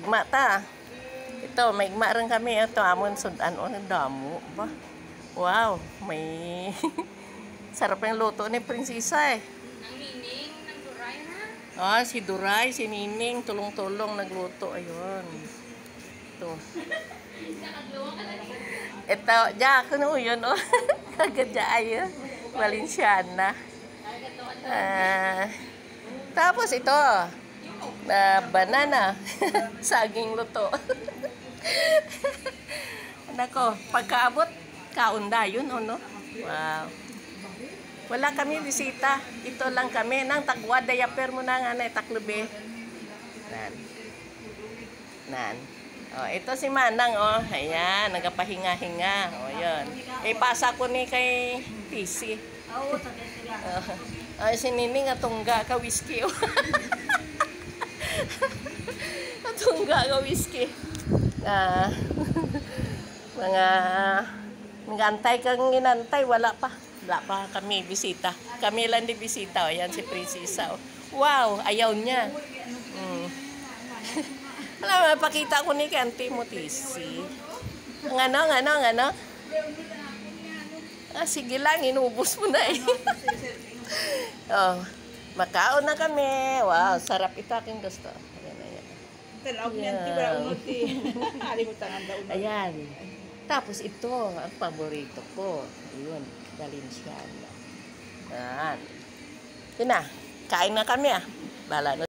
maigma ta. Ito, maigma rin kami. Ito, amon sudan. O, damo ba? Wow, may... Sarap yung luto ni Prinsesa eh. Nang Nining, nang Duray na. Ah, si Duray, si Nining, tulong-tulong nagluto. Ayun. Ito. Ito, Jack, ano yun, oh? Kagadya ayo. Valenciana. Tapos ito, banana. Saging luto. Nako, pagkaabot, kaunda yun, no? Wow. Wala kami bisita. Ito lang kami. Nang tagwa, dayaper mo na nga na itaklubi. Nan. Oh, ito si Manang, oh. Ayan, nagapahinga-hinga. Oh, yun. Pasa ko ni kay PC. Ay, si Nining atungga ka whiskey. Atungga ka whiskey. Mga antay kang inantay, wala pa kami bisita. Kami lang di bisita. O, yan si Prinsesa. Wow, ayaw niya. Alam mo, pakita ko ni Auntie Motisi. Ang ano? Sige lang, inubos mo na eh. Oh, makaon na kami. Wow, sarap ito aking gusto. Ayan. Tapos ito, ang paborito ko. Ayun, Valenciana. Ayan. Yun na, kain na kami ah. Bala na.